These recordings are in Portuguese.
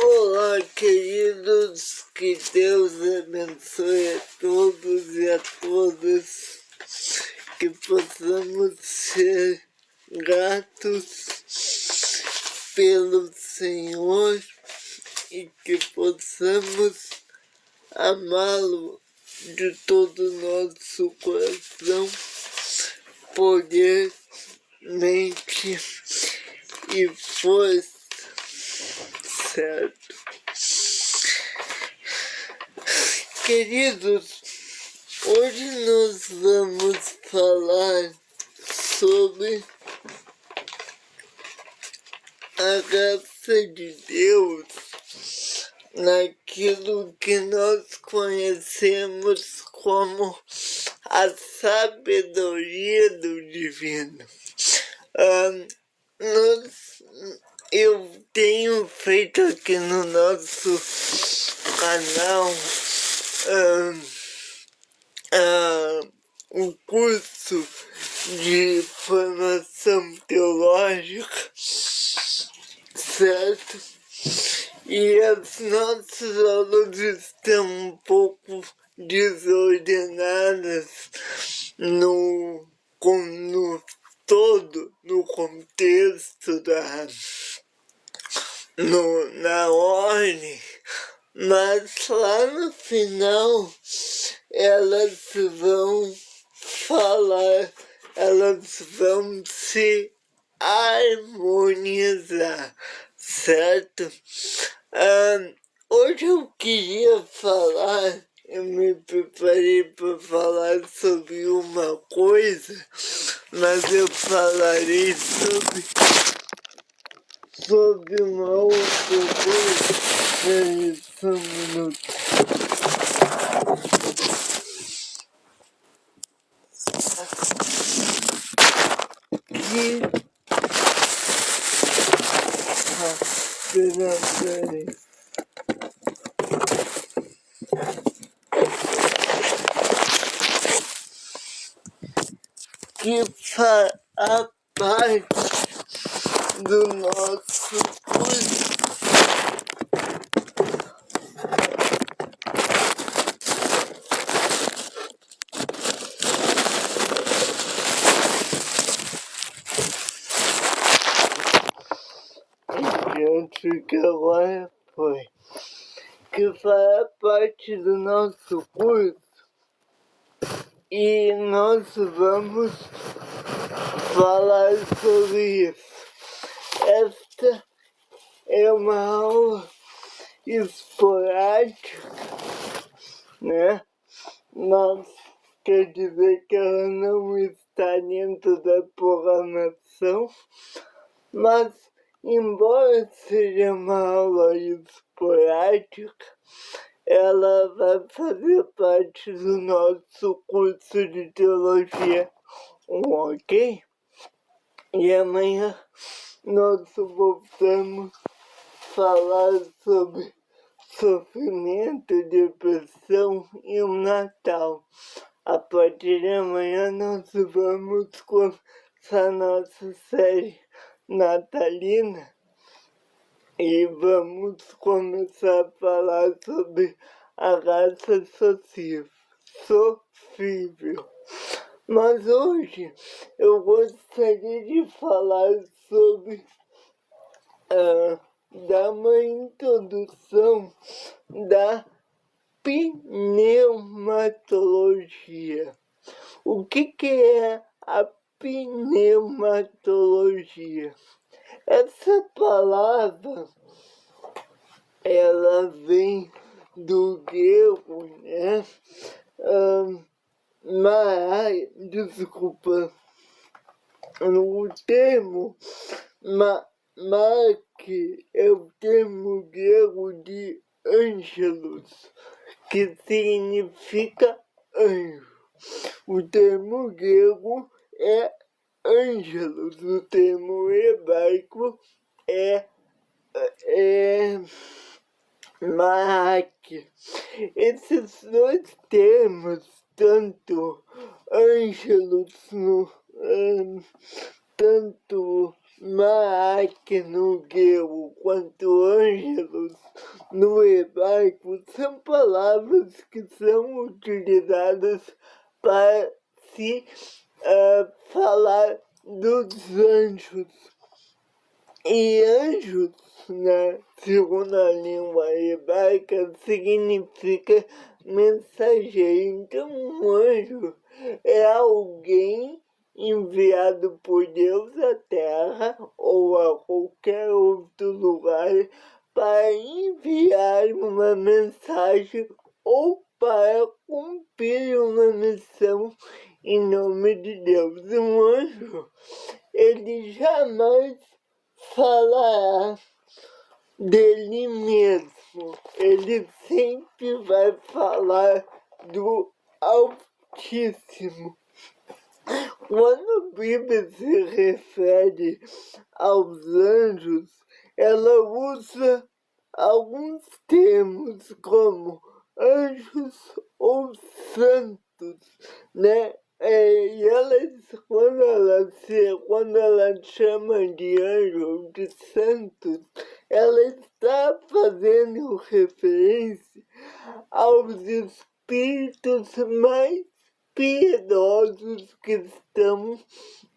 Olá, queridos, que Deus abençoe a todos e a todas, que possamos ser gratos pelo Senhor e que possamos amá-lo de todo o nosso coração, poder, mente e força. Certo. Queridos, hoje nós vamos falar sobre a graça de Deus naquilo que nós conhecemos como a sabedoria do divino. Eu tenho feito aqui no nosso canal um curso de formação teológica, certo? E as nossas aulas estão um pouco desordenadas no contexto na ordem, mas lá no final elas vão se harmonizar, certo? Hoje eu queria falar, eu me preparei para falar sobre uma coisa, mas eu falarei sobre uma outra coisa. Peraí, só um minuto. Peraí. Que faz parte do nosso curso. Acho que agora foi. Que faz parte do nosso curso. E nós vamos falar sobre isso. Esta é uma aula esporádica, né? Mas quer dizer que ela não está dentro da programação, mas embora seja uma aula esporádica, ela vai fazer parte do nosso curso de teologia, ok? E amanhã nós voltamos a falar sobre sofrimento, depressão e o Natal. A partir de amanhã nós vamos começar nossa série natalina e vamos começar a falar sobre a raça sofrível. Mas hoje eu gostaria de falar sobre dar uma introdução da pneumatologia. O que é a pneumatologia? Essa palavra, ela vem do grego, né? O termo Mark é o termo grego de angelos, que significa anjo. O termo grego é angelos, o termo hebraico é Mark. Esses dois termos, tanto angelos tanto Mark no grego quanto angelos são utilizadas para se falar dos anjos. E anjos, na segunda língua hebraica, significa mensageiro. Então, um anjo é alguém enviado por Deus à Terra ou a qualquer outro lugar para enviar uma mensagem ou para cumprir uma missão em nome de Deus. Um anjo, ele jamais falará dele mesmo, ele sempre vai falar do Altíssimo. Quando a Bíblia se refere aos anjos, ela usa alguns termos como anjos ou santos, né? E quando ela chama de anjo ou de santos, ela está fazendo referência aos espíritos mais piedosos que estão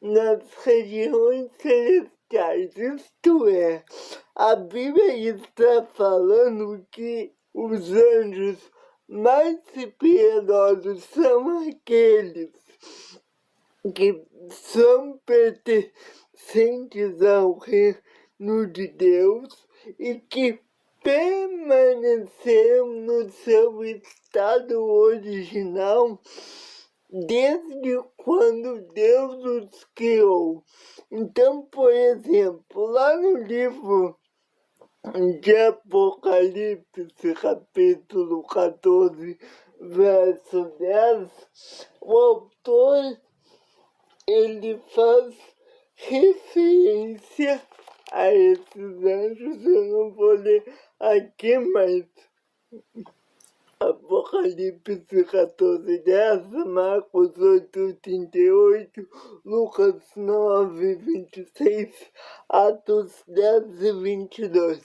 nas regiões celestiais. Isto é, a Bíblia está falando que os anjos mais piedosos são aqueles que são pertencentes ao reino de Deus e que permaneceram no seu estado original desde quando Deus os criou. Então, por exemplo, lá no livro de Apocalipse, capítulo 14, verso 10, o autor ele faz referência a esses anjos. Eu não vou ler aqui, mas Apocalipse 14, 10, Marcos 8, 38, Lucas 9, 26, Atos 10 e 22.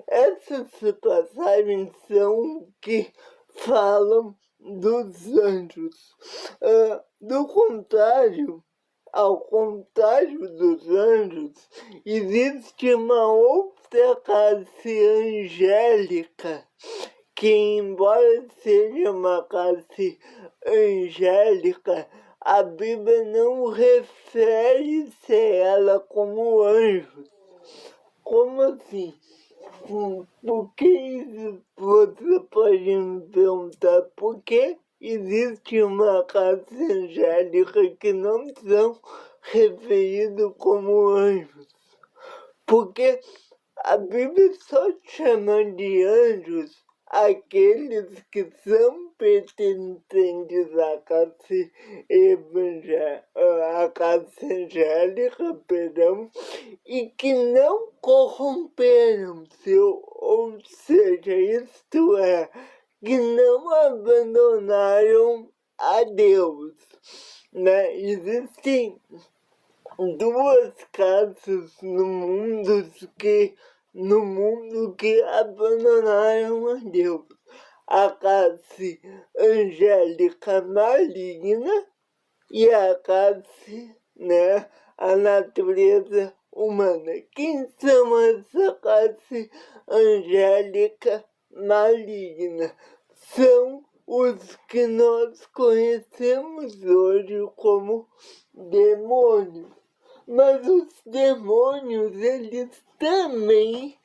Essas passagens são que falam dos anjos. Ao contrário dos anjos, existe uma outra classe angélica, que embora seja uma classe angélica, a Bíblia não refere-se a ela como anjos. Como assim? Porque você pode me perguntar por que existe uma classe angélica que não são referidos como anjos? Porque a Bíblia só chama de anjos aqueles que são pertencentes à classe angélica, e que não corromperam-se, ou seja, isto é, que não abandonaram a Deus, né? Existem duas classes no mundo que abandonaram a Deus: a classe angélica maligna e a classe, né, a natureza humana. Quem são essa classe angélica maligna? São os que nós conhecemos hoje como demônios. Mas os demônios, eles também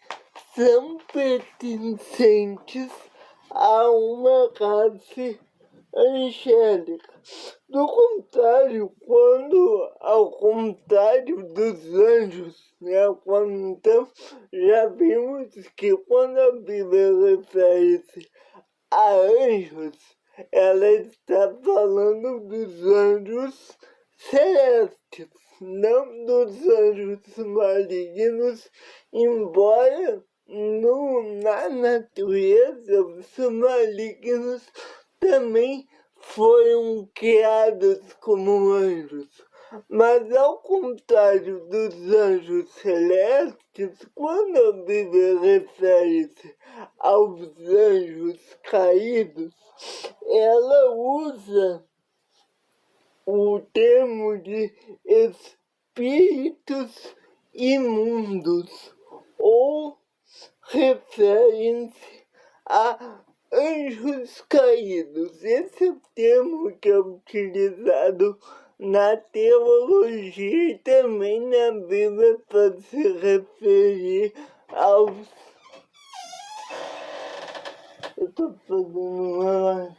são pertencentes a uma classe angélica. Ao contrário dos anjos, né? Então, já vimos que quando a Bíblia refere-se a anjos, ela está falando dos anjos celestes, não dos anjos malignos, embora na natureza os malignos também foram criados como anjos. Mas ao contrário dos anjos celestes, quando a Bíblia refere-se aos anjos caídos, ela usa o termo de espíritos imundos, ou referem-se a anjos caídos. Esse é o termo que é utilizado na teologia e também na Bíblia para se referir aos... Eu tô fazendo uma...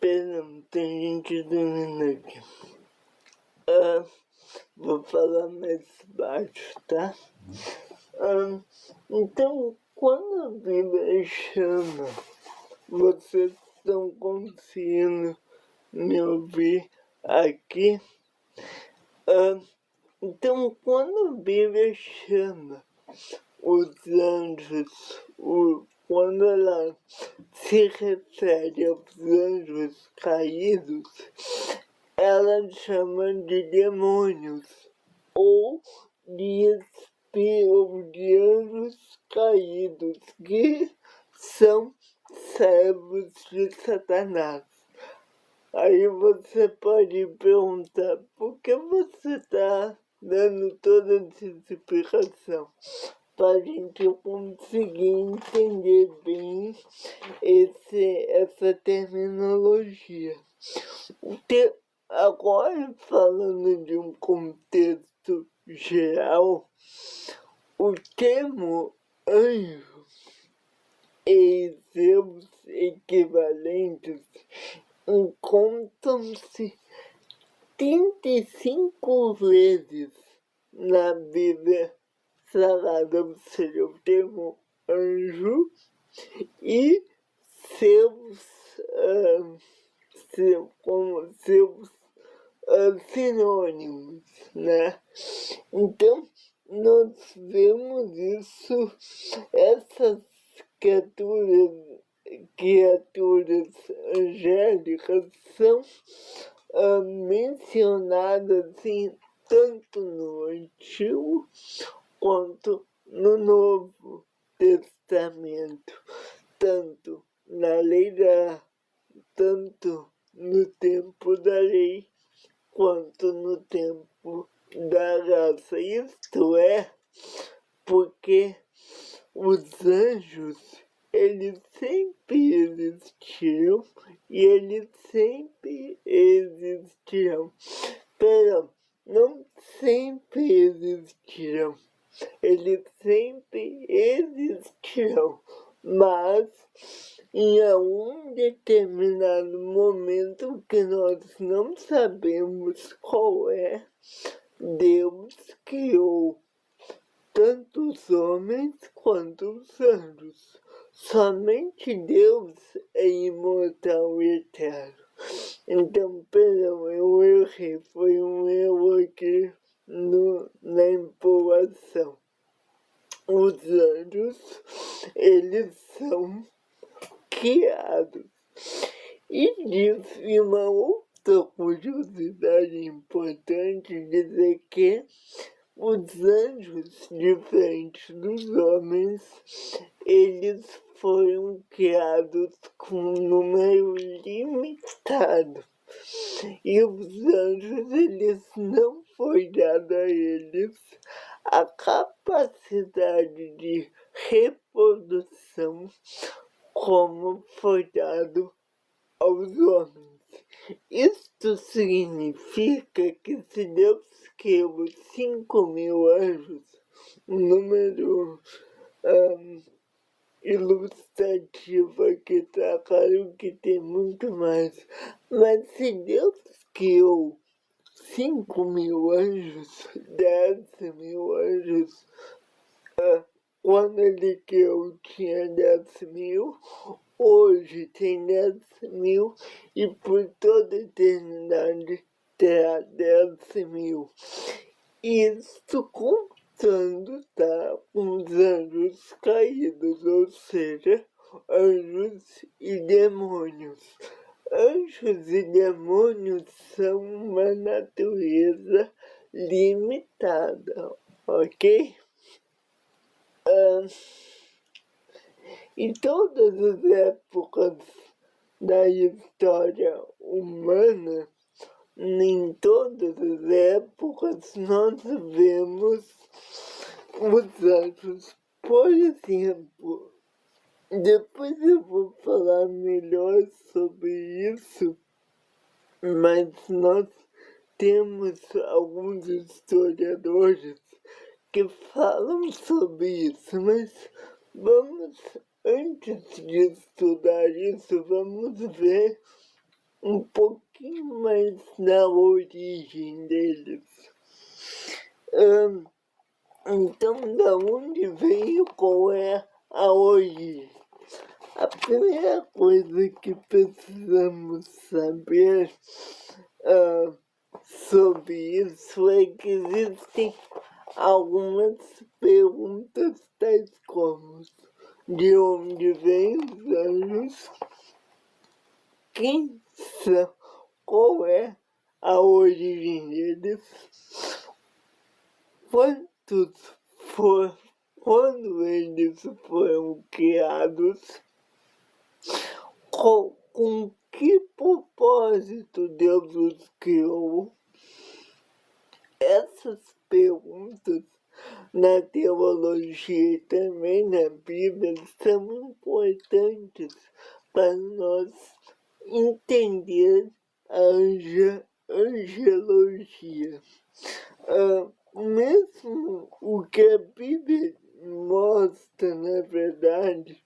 Perdão, tem gente dormindo aqui. Vou falar mais baixo, tá? Então, quando a Bíblia chama, vocês estão conseguindo me ouvir aqui? Então, quando a Bíblia chama os anjos, quando ela se refere aos anjos caídos, ela chama de demônios ou de anjos caídos, que são servos de Satanás. Aí você pode perguntar, por que você está dando toda essa explicação? Para a gente conseguir entender bem essa terminologia. Agora, falando de um contexto geral, o termo anjo e seus equivalentes encontram-se 35 vezes na Bíblia Sagrada, ou seja, o termo anjo e seus sinônimos, né? Então, nós vemos isso, essas criaturas angélicas são mencionadas assim, tanto no Antigo quanto no Novo Testamento, tanto no tempo da lei, quanto no tempo da graça. Isto é, porque os anjos, eles sempre existiram e eles sempre existirão. Perdão, não sempre existirão. Eles sempre existirão, mas em algum determinado momento que nós não sabemos qual é, Deus criou tanto os homens quanto os anjos. Somente Deus é imortal e eterno. Então, perdão, eu errei, foi um erro aqui na empolgação. Os anjos, eles são criados. E diz uma outra curiosidade importante, dizer que os anjos, diferentes dos homens, eles foram criados com um número limitado. E os anjos, eles não foi dado a eles a capacidade de reprodução como foi dado aos homens. Isto significa que se Deus criou 5.000 anjos, um número ilustrativo aqui, tá claro que tem muito mais, mas se Deus criou 5.000 anjos, 10.000 anjos, quando ele criou tinha 10.000, hoje tem 10.000 e por toda a eternidade terá 10.000. Isso com santo está com os anjos caídos, ou seja, anjos e demônios. Anjos e demônios são uma natureza limitada, ok? Em todas as épocas da história humana, em todas as épocas, nós vemos os anjos. Por exemplo, depois eu vou falar melhor sobre isso, mas nós temos alguns historiadores que falam sobre isso, mas antes de estudar isso, vamos ver um pouquinho mais da origem deles. Então, da onde veio, qual é a origem? A primeira coisa que precisamos saber sobre isso é que existem algumas perguntas tais como: de onde vêm os anjos? Quem são? Qual é a origem deles? Quando eles foram criados? Com que propósito Deus os criou? Essas perguntas na teologia e também na Bíblia são importantes para nós entender a angelologia. Mesmo o que a Bíblia mostra, na verdade,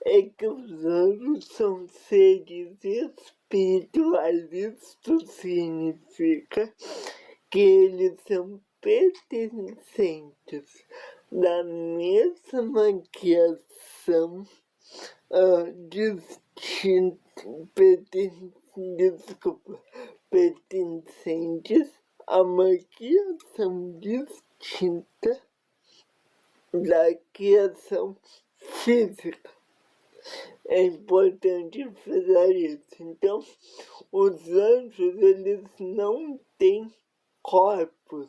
é que os anjos são seres espirituais. Isso significa que eles são pertencentes da mesma criação pertencentes a uma criação distinta da criação física. É importante frisar isso. Então, os anjos, eles não têm corpos,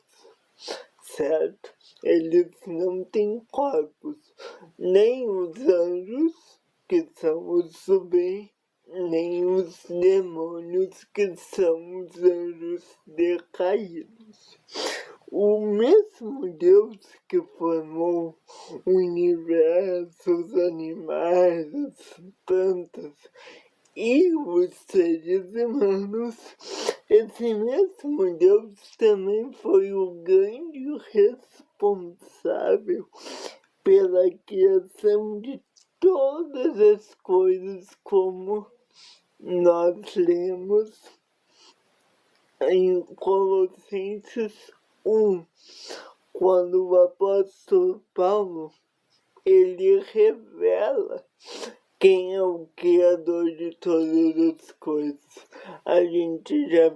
certo? Eles não têm corpos. Nem os anjos, que são os do bem, nem os demônios, que são os anjos decaídos. O mesmo Deus que formou o universo, os animais, as plantas e os seres humanos, esse mesmo Deus também foi o grande responsável pela criação de todas as coisas, como nós lemos em Colossenses 1, quando o apóstolo Paulo ele revela quem é o criador de todas as coisas. A gente já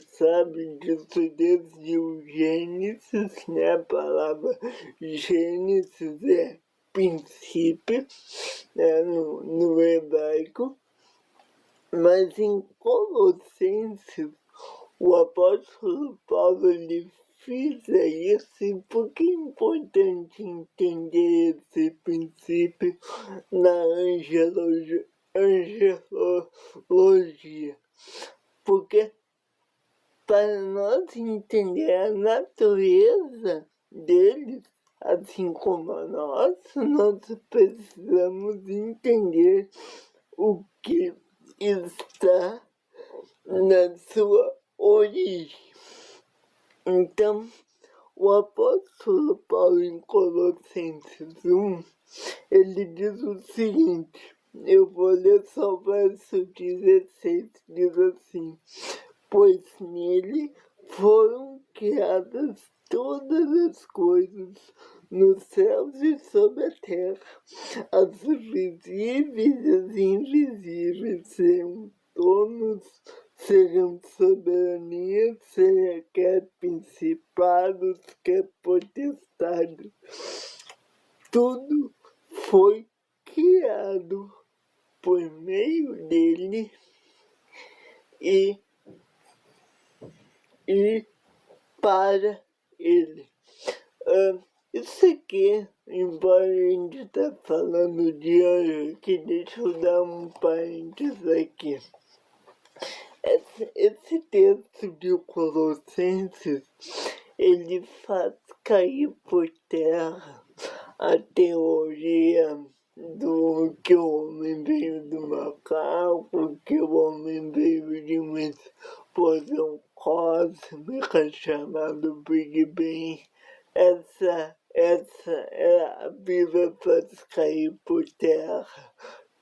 sabe disso desde o Gênesis, né? A palavra Gênesis é princípio, né? no hebraico. Mas em Colossenses, o apóstolo Paulo ele frisa isso, e por que é importante entender esse princípio na angelologia? Porque para nós entender a natureza deles, assim como a nossa, nós precisamos entender o que está na sua origem. Então, o apóstolo Paulo em Colossenses 1, ele diz o seguinte, eu vou ler só o verso 16, diz assim: pois nele foram criadas todas as coisas nos céus e sobre a terra, as visíveis e as invisíveis, sejam tronos, sejam soberania, seja quer principados, quer potestade. Tudo foi criado por meio dele e para ele. Isso aqui, embora a gente tá falando de anjo aqui, deixa eu dar um parênteses aqui. Esse texto de Colossenses, ele faz cair por terra a teoria do que o homem veio do macaco, que o homem veio de uma explosão cósmica chamada Big Bang. A Bíblia faz cair por terra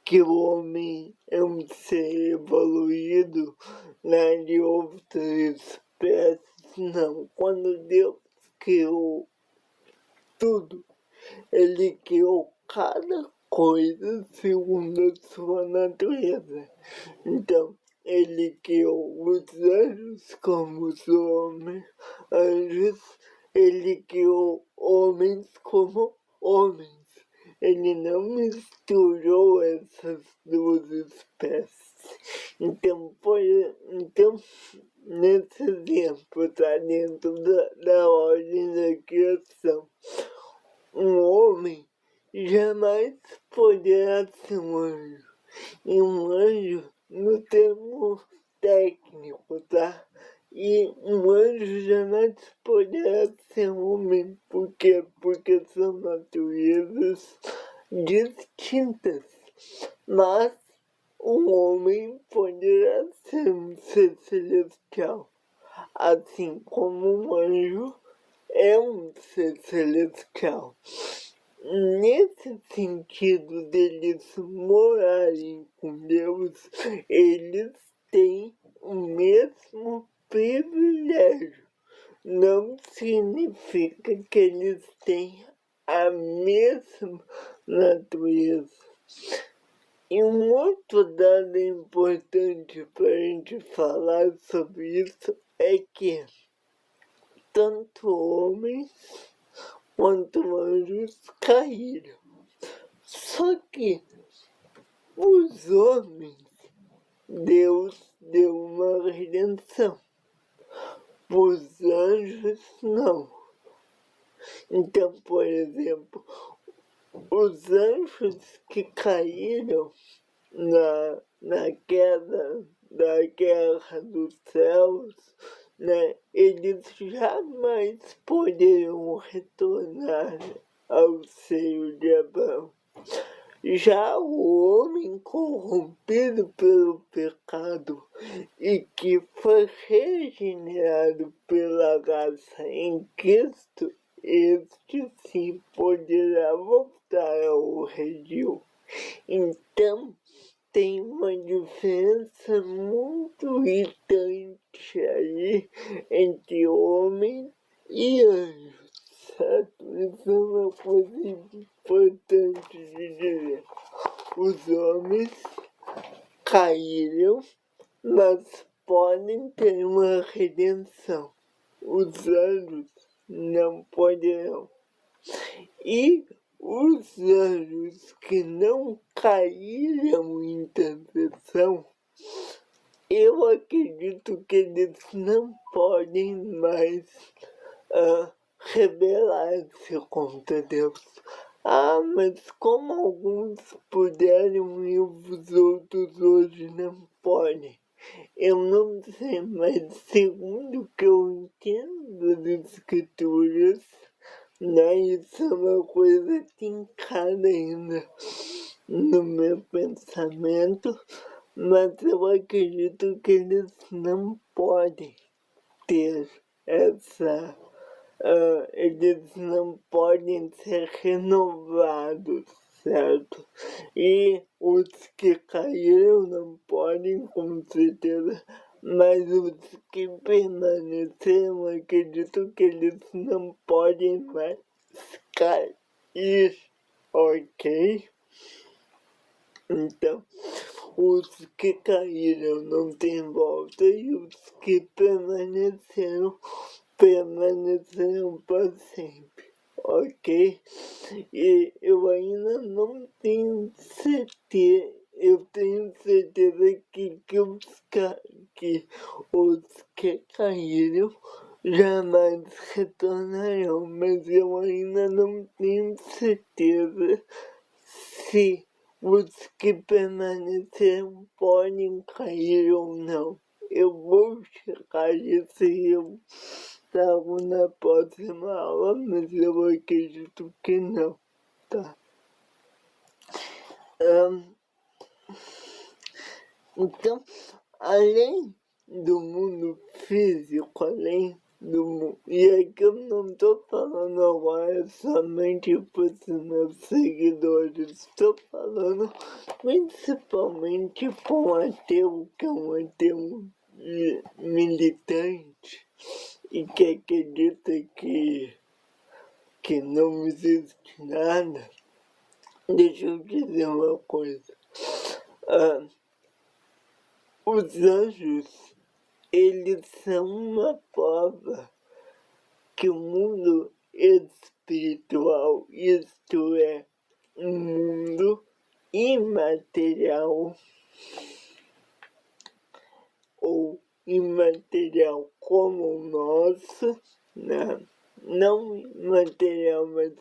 que o homem é um ser evoluído, né, de outras espécies. Não, quando Deus criou tudo, ele criou cada coisa segundo a sua natureza. Então, ele criou os anjos como os anjos, ele criou homens como homens. Ele não misturou essas duas espécies. Então, nesse exemplo, está dentro da ordem da criação. Um homem jamais poderá ser um anjo. E um anjo, no termo técnico, tá? E um anjo jamais poderá ser um homem. Por quê? Porque são naturezas distintas. Mas um homem poderá ser um ser celestial, assim como um anjo é um ser celestial. Nesse sentido deles morarem com Deus, eles têm o mesmo privilégio. Não significa que eles têm a mesma natureza. E um outro dado importante para a gente falar sobre isso é que tanto homens quanto anjos caíram. Só que os homens, Deus deu uma redenção. Os anjos não. Então, por exemplo, os anjos que caíram na queda da guerra dos céus, né, eles jamais poderiam retornar ao seio de Abraão. Já o homem corrompido pelo pecado e que foi regenerado pela graça em Cristo, este sim poderá voltar ao redil. Então, tem uma diferença muito gritante aí entre homem e anjo, certo? Isso é uma coisa importante de dizer. Os homens caíram, mas podem ter uma redenção. Os anjos não poderão. E os anjos que não caíram em tentação, eu acredito que eles não podem mais rebelar-se contra Deus. Mas como alguns puderam e os outros hoje não podem? Eu não sei, mas segundo o que eu entendo das escrituras, né, isso é uma coisa fincada ainda no meu pensamento, mas eu acredito que eles não podem ter essa... eles não podem ser renovados, certo? E os que caíram não podem, com certeza, mas os que permaneceram, acredito que eles não podem mais cair, ok? Então, os que caíram não têm volta e os que permaneceram para sempre, ok? E eu ainda não tenho certeza, eu tenho certeza que os que caíram jamais retornarão, mas eu ainda não tenho certeza se os que permaneceram podem cair ou não. Eu vou checar isso e eu trago na próxima aula, mas eu acredito que não, tá? Então, além do mundo físico, além do mundo... E aqui eu não estou falando agora somente para os meus seguidores, estou falando principalmente com o ateu, que é um ateu militante e que acredita que não existe nada. Deixa eu dizer uma coisa. Os anjos, eles são uma prova que o mundo espiritual, isto é, um mundo imaterial, ou imaterial como o nosso, né? Não imaterial, mas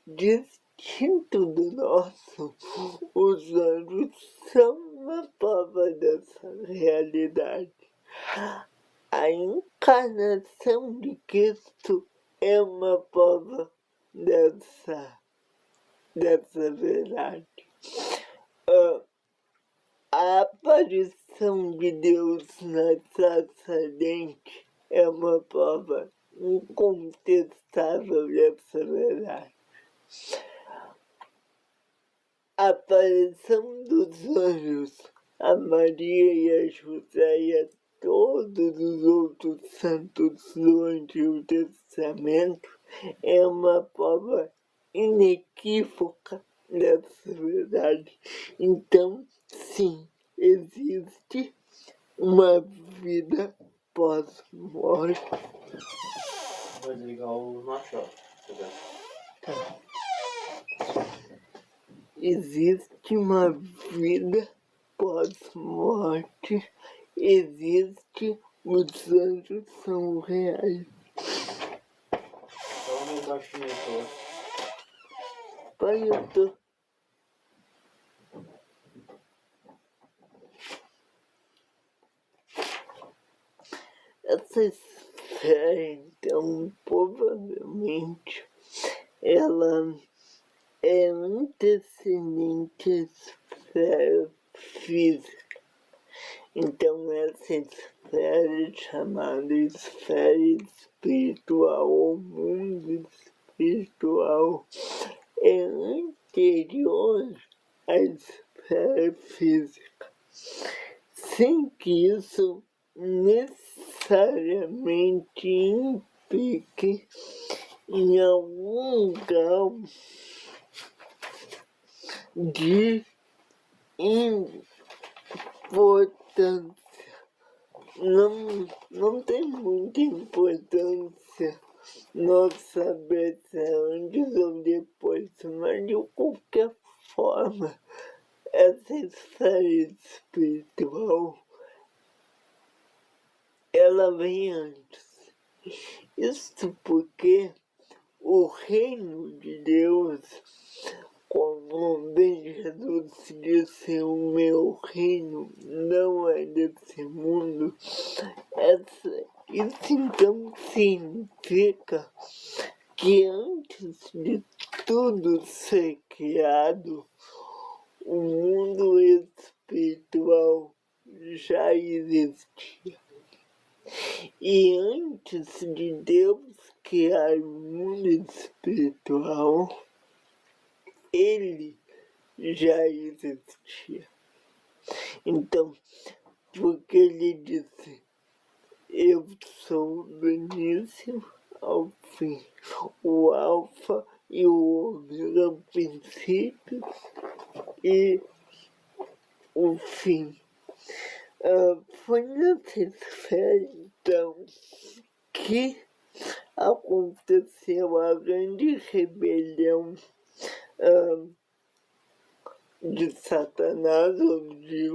distinto do nosso, os anjos são uma prova dessa realidade. A encarnação de Cristo é uma prova dessa verdade. A aparição de Deus na transcendente é uma prova incontestável dessa verdade. A aparição dos anjos a Maria e a José e a todos os outros santos do Antigo Testamento é uma prova inequívoca dessa verdade. Então, sim, existe uma vida pós-morte. Vai desligar o macho. Tá. Existe uma vida pós-morte, existe, os anjos são reais. Só o meu baixinho aí, Pai, eu tô... Essa esfera, então, provavelmente, ela é antecedente à esfera física. Então, essa esfera chamada esfera espiritual, ou mundo espiritual, é anterior à esfera física. Sem que isso necessariamente implique em algum grau de importância. Não tem muita importância nós saber se é antes ou depois, mas de qualquer forma, essa esfera espiritual, ela vem antes. Isso porque o reino de Deus, como bem Jesus disse, o meu reino não é desse mundo. Isso então significa que antes de tudo ser criado, o mundo espiritual já existia. E antes de Deus criar o mundo espiritual, ele já existia. Então, porque ele disse, eu sou do início ao fim, o alfa e o ômega, o princípio e o enfim, foi na sexta-feira, então, que aconteceu a grande rebelião de Satanás, ou de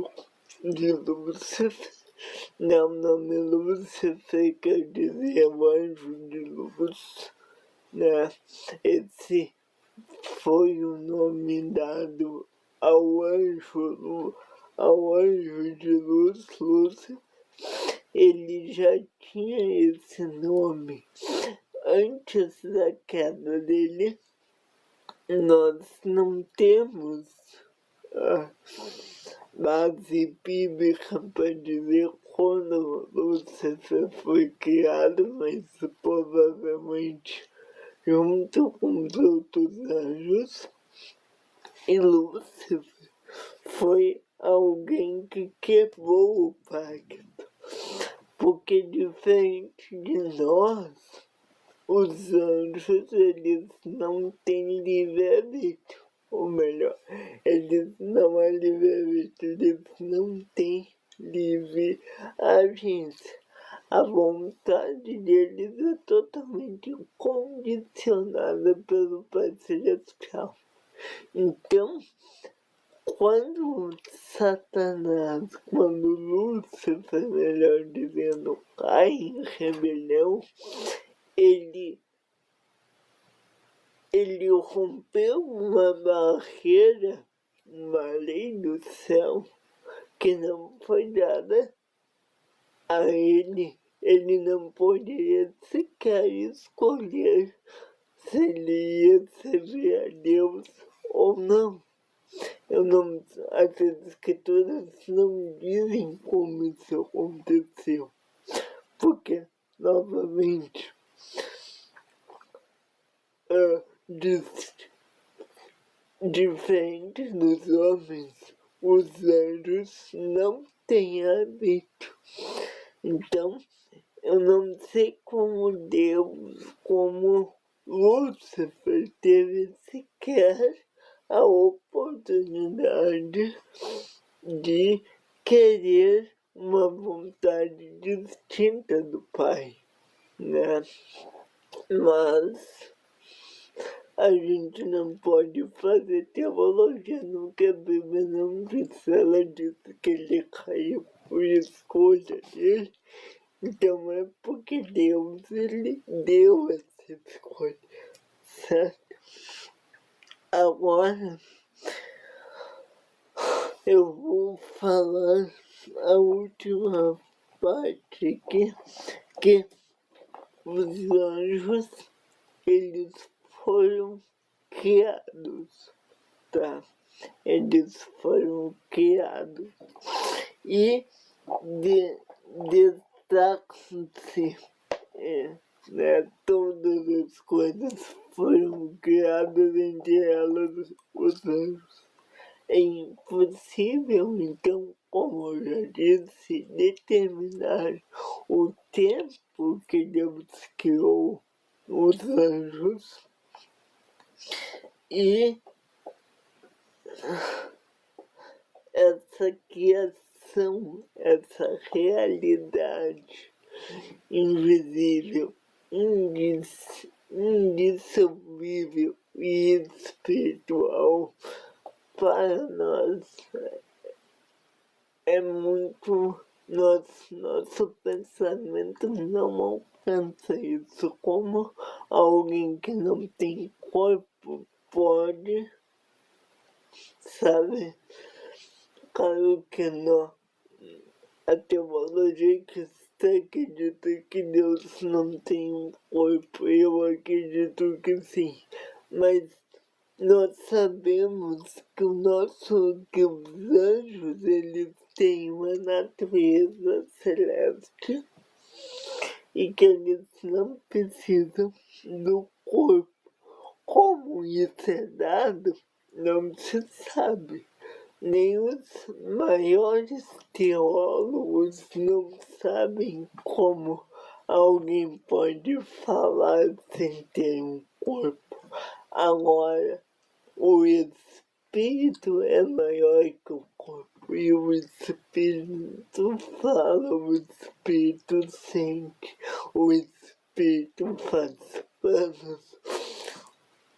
Lúcifer. Não, o nome Lúcifer quer dizer o anjo de luz, né? Esse foi o nome dado ao anjo de luz, Lúcifer. Ele já tinha esse nome antes da queda dele. Nós não temos base bíblica para dizer quando Lúcifer foi criado, mas provavelmente junto com os outros anjos. E Lúcifer foi alguém que quebrou o pacto, porque diferente de nós, os anjos, eles não têm livre-arbítrio, ou melhor, eles não há livre-arbítrio, eles não têm livre agência. A vontade deles é totalmente condicionada pelo Pai Celestial. Então, quando Satanás, quando Lúcifer, melhor dizendo, cai em rebelião, ele rompeu uma barreira, uma lei do céu, que não foi dada a ele. Ele não poderia sequer escolher se ele ia servir a Deus ou não. As escrituras não dizem como isso aconteceu, porque, novamente, diferente dos homens, os anjos não têm arbítrio. Então, eu não sei como como Lúcifer teve sequer a oportunidade de querer uma vontade distinta do Pai, né? Mas a gente não pode fazer teologia nunca, a Bíblia não diz, ela disse que ele caiu por escolha dele, então é porque Deus, ele deu essa escolha, certo? Agora, eu vou falar a última parte aqui, que os anjos, eles foram criados, tá? Eles foram criados e destacam-se, né? Todas as coisas foram criadas, entre elas os anjos. É impossível, então, como eu já disse, determinar o tempo que Deus criou os anjos e essa criação, essa realidade invisível, indissolvível e espiritual para nós é muito. Nosso pensamento não alcança isso, como alguém que não tem corpo pode, sabe? Claro que não. A teologia cristã acredita que Deus não tem um corpo, eu acredito que sim, mas nós sabemos que que os anjos, eles têm uma natureza celeste e que eles não precisam do corpo. Como isso é dado, não se sabe. Nem os maiores teólogos não sabem como alguém pode falar sem ter um corpo. Agora, o espírito é maior que o corpo. e o Espírito fala, o Espírito sente, o Espírito faz planos.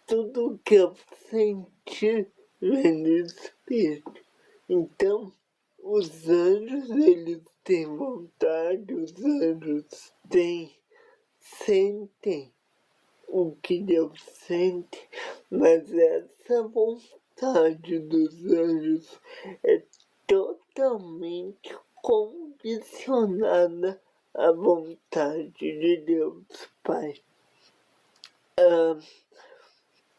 Tudo que eu senti vem do Espírito. Então, os anjos, eles têm vontade, os anjos sentem o que Deus sente, mas essa vontade dos anjos é totalmente condicionada à vontade de Deus Pai.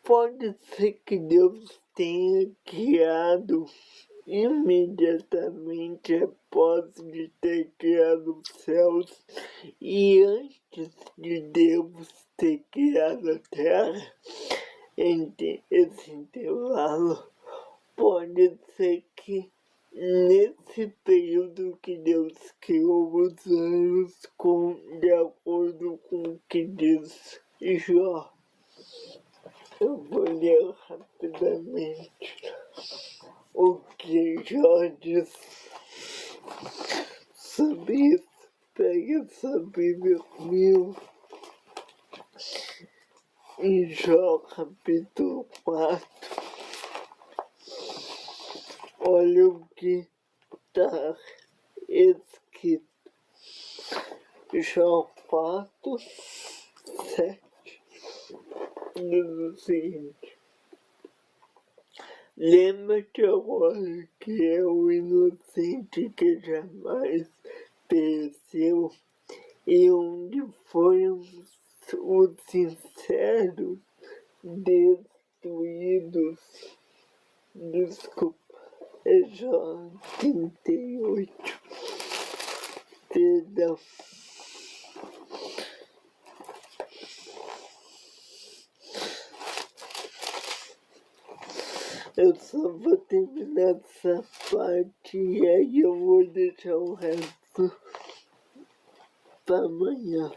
Pode ser que Deus tenha criado imediatamente após de ter criado os céus e antes de Deus ter criado a terra, entre esse intervalo, pode ser que nesse período que Deus criou os anjos, de acordo com o que diz Jó. Eu vou ler rapidamente o que Jó diz sobre isso. Pega essa Bíblia comigo. Em Jó capítulo 4. Olha o que está escrito. Jó 4, 7. Diz o seguinte: lembra-te agora que é o inocente que jamais pereceu, e onde foram os sinceros destruídos. Desculpa, é Jó 38. Perdão. Eu só vou terminar essa parte e aí eu vou deixar o resto para amanhã.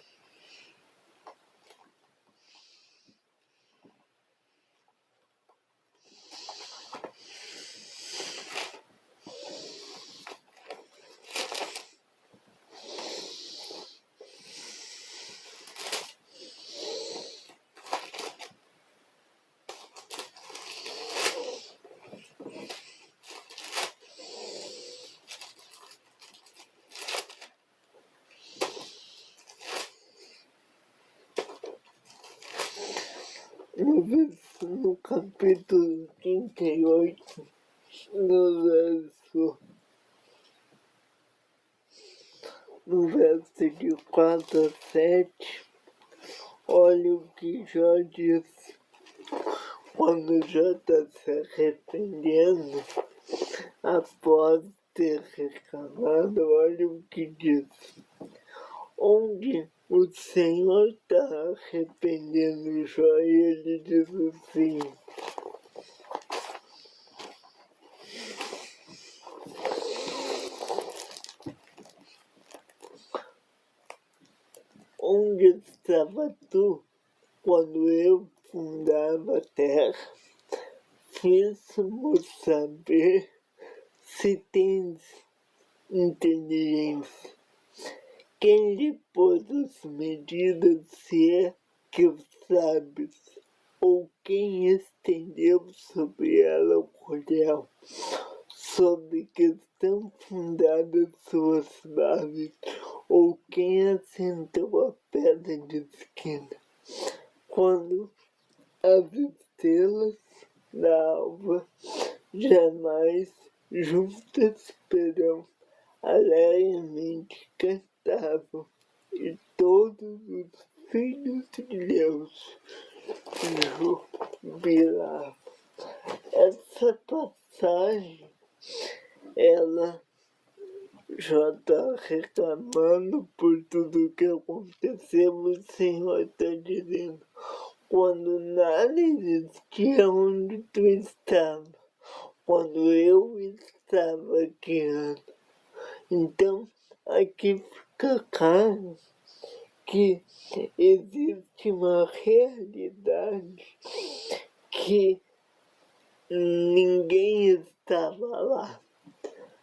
No capítulo 38, no verso de 4 a 7, olha o que Jó disse. Quando Jó está se arrependendo, após ter reclamado, olha o que diz. Onde o Senhor está arrependendo Jó, e ele diz assim: onde estava tu quando eu fundava a terra? Fiz-me saber se tens inteligência. Quem lhe pôs as medidas, se é que o sabes, ou quem estendeu sobre ela o cordel, sobre que estão fundadas suas bases, ou quem assentou a pedra de esquina, quando as estrelas da alva jamais juntas alegremente cantavam, e todos os filhos de Deus jubilavam. Essa passagem, ela já está reclamando por tudo que aconteceu. O Senhor está dizendo: quando nada existia onde tu estava, quando eu estava criando. Então, aqui fica claro que existe uma realidade que ninguém estava lá.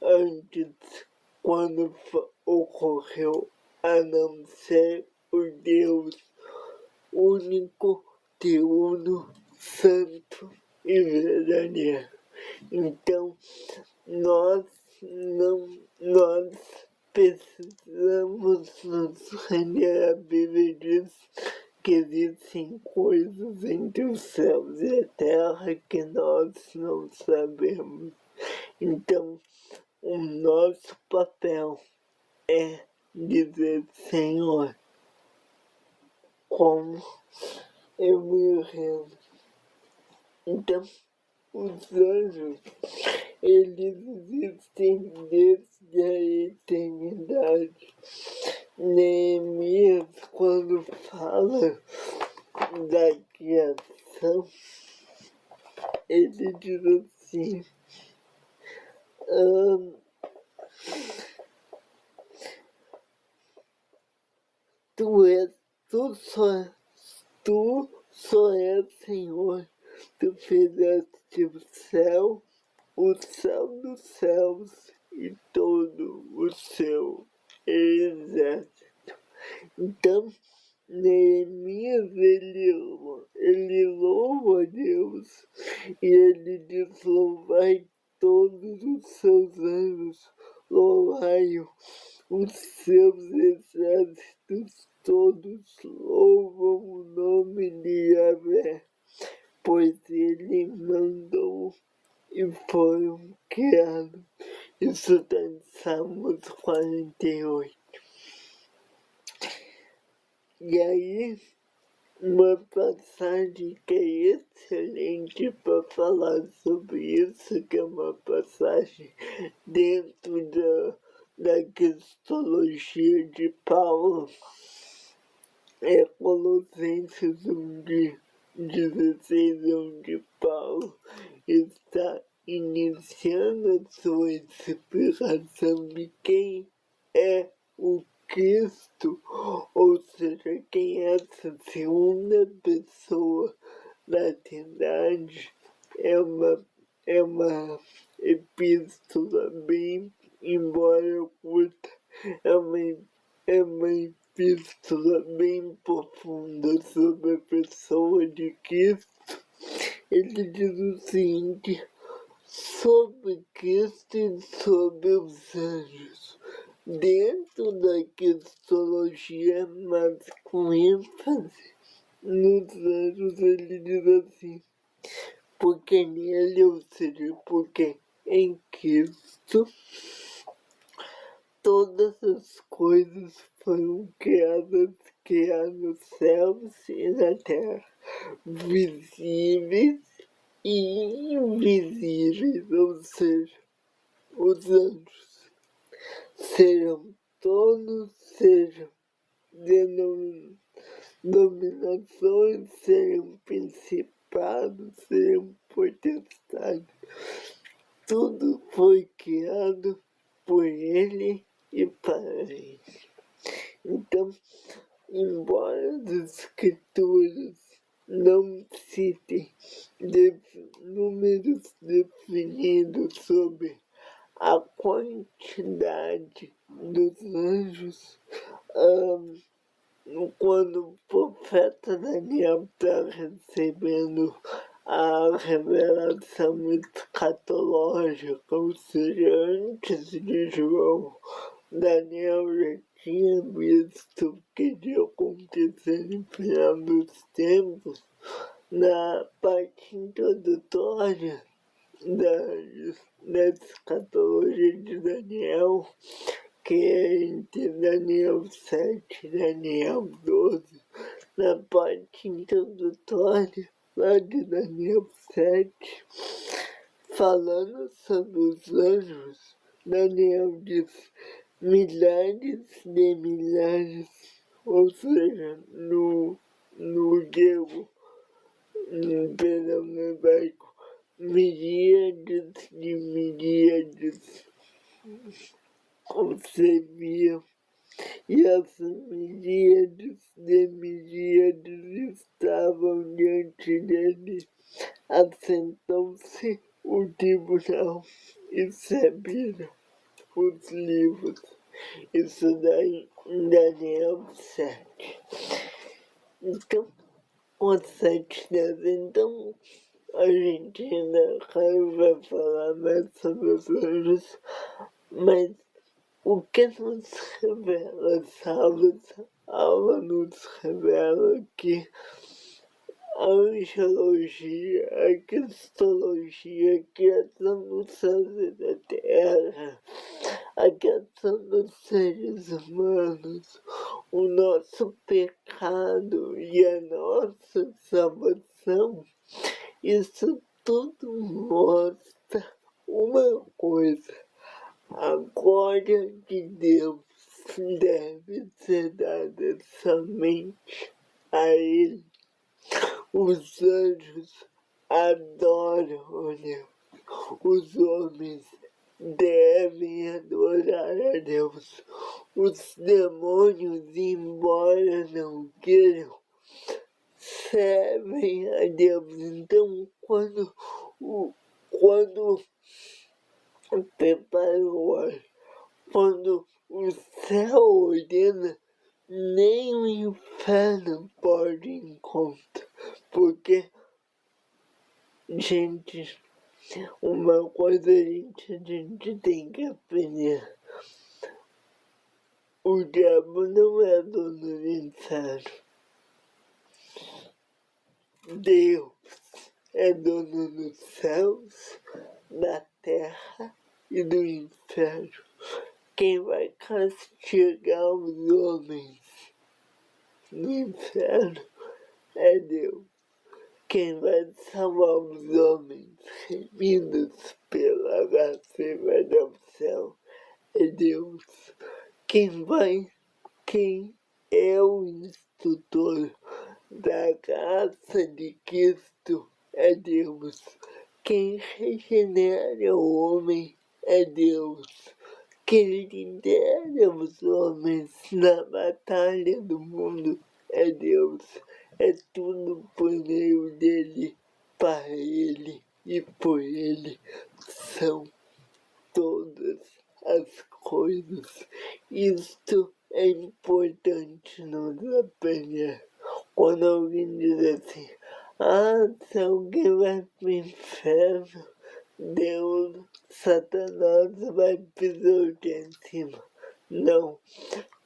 antes quando ocorreu, a não ser o Deus único, triuno, santo e verdadeiro. Então, nós precisamos nos render. A Bíblia diz que existem coisas entre os céus e a terra que nós não sabemos. Então, o nosso papel é dizer: Senhor, como eu me rendo. Então, os anjos, eles existem desde a eternidade. Neemias, quando fala da criação, ele diz assim: tu só és Senhor, tu fizeste o céu dos céus e todo o seu exército. Então, Neemias, ele louva a Deus e ele diz: louvai todos os seus anjos, louvai-o, os seus exércitos todos louvam o nome de Yahvé, pois ele mandou e foram criados. Isso está em Salmos 48. E aí, uma passagem que é excelente para falar sobre isso, que é uma passagem dentro da cristologia de Paulo, é Colossenses 1:16, onde Paulo está iniciando a sua explicação de quem é o Cristo, ou seja, quem é essa segunda pessoa da Trindade. É uma epístola bem, embora curta, é uma epístola bem profunda sobre a pessoa de Cristo. Ele diz o seguinte: sobre Cristo e sobre os anjos, dentro da cristologia, mas com ênfase nos anjos. Ele diz assim: porque nele, ou seja, porque em Cristo, todas as coisas foram criadas nos céus e na terra, visíveis e invisíveis, ou seja, os anjos, sejam tronos, sejam dominações, sejam principados, sejam potestades. Tudo foi criado por ele e para ele. Então, embora as escrituras não citem números definidos sobre a quantidade dos anjos, quando o profeta Daniel está recebendo a revelação escatológica, ou seja, antes de João, Daniel já tinha visto o que ia acontecer no final dos tempos. Na parte introdutória da escatologia de Daniel, que é entre Daniel 7 e Daniel 12, na parte introdutória lá de Daniel 7, falando sobre os anjos, Daniel diz milhares de milhares, ou seja, no grego, perdão, no hebraico, miríades de miríades observiam, e as miríades de miríades estavam diante dele. Assentou-se o tribunal e sabiam os livros. Isso daí Daniel 7. Então, o 7 então, a gente ainda vai falar mais sobre os anjos, mas o que nos revela essa aula nos revela que a angelologia, a cristologia, a criação dos céus e da terra, a criação dos seres humanos, o nosso pecado e a nossa salvação, isso tudo mostra uma coisa: a glória de Deus deve ser dada somente a Ele. Os anjos adoram a Deus. Os homens devem adorar a Deus. Os demônios, embora não queiram, servem a Deus. Então, quando prepara o ar, quando o céu ordena, nem o inferno pode ir em conta. Porque, gente, uma coisa a gente tem que aprender: o diabo não é dono do inferno. Deus é dono dos céus, da terra e do inferno. Quem vai castigar os homens no inferno é Deus. Quem vai salvar os homens remidos pela graça e vai dar o céu é Deus. Quem é o instrutor da graça de Cristo é Deus. Quem regenera o homem é Deus. Quem lidera os homens na batalha do mundo é Deus. É tudo por meio dele, para ele e por ele são todas as coisas. Isto é importante nos aprender. Quando alguém diz assim: se alguém vai para o inferno, Deus, Satanás vai pisotear em cima. Não.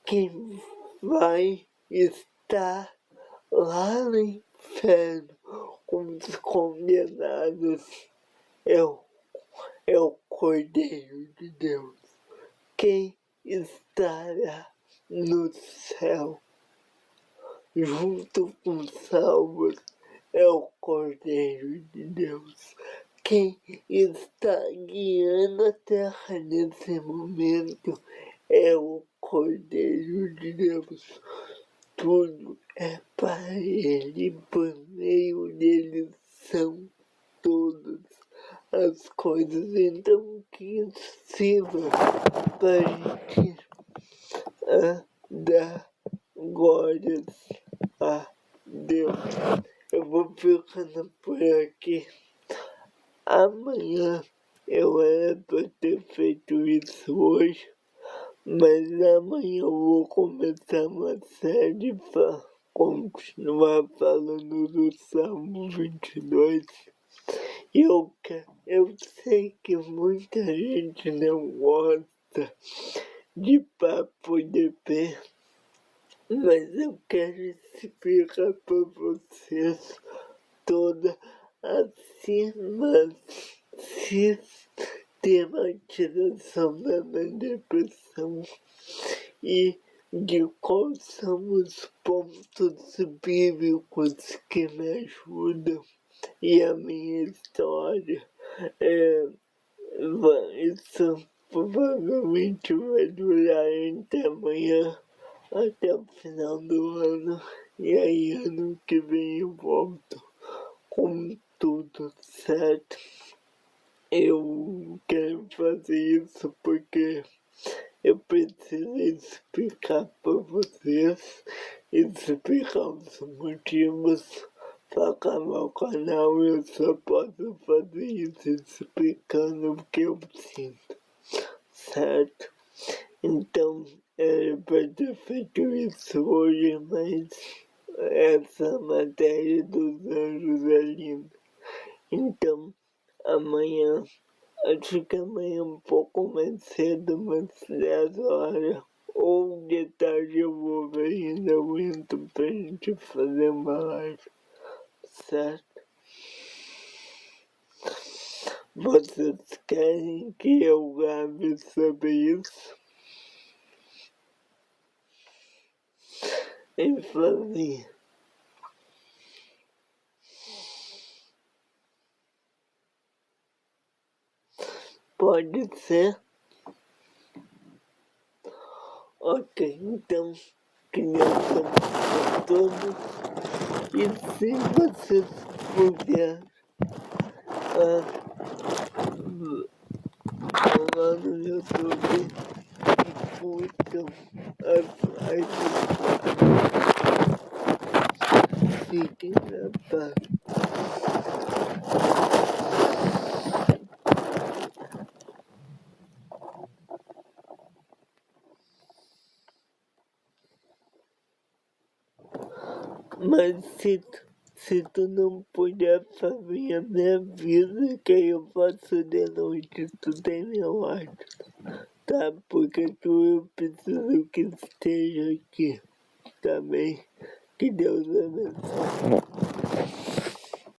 Quem vai estar lá no inferno com os condenados é o Cordeiro de Deus. Quem estará no céu junto com os salvos é o Cordeiro de Deus. Quem está guiando a terra nesse momento é o Cordeiro de Deus. Tudo é para Ele, por meio dele são todas as coisas. Então, que isso sirva para a gente dar glórias a Deus. Eu vou ficando por aqui. Amanhã eu era para ter feito isso hoje, mas amanhã eu vou começar uma série para continuar falando do Salmo 22. E eu sei que muita gente não gosta de papo de pé, mas eu quero explicar para vocês toda a sistematização da minha depressão e de quais são os pontos bíblicos que me ajudam. E a minha história, isso provavelmente vai durar até amanhã, até o final do ano. E aí ano que vem eu volto com tudo certo. Eu quero fazer isso porque eu preciso explicar para vocês, explicar os motivos para acabar o canal. Eu só posso fazer isso explicando o que eu sinto. certo? Então, era para ter feito isso hoje, mas essa matéria dos anjos é linda. Então, amanhã, acho que amanhã um pouco mais cedo, umas 10 horas, ou de tarde eu vou ver ainda aguento pra gente fazer uma live, certo? Vocês querem que eu grave sobre isso? Enfim, pode ser? Ok, então, criança a todos. E se vocês puderem lá no YouTube e curtam as lives, fiquem na paz. Mas se tu não puder fazer, me avisa que aí eu faço de noite, tu tem meu WhatsApp, tá? Porque eu preciso que esteja aqui, tá bem? Que Deus abençoe.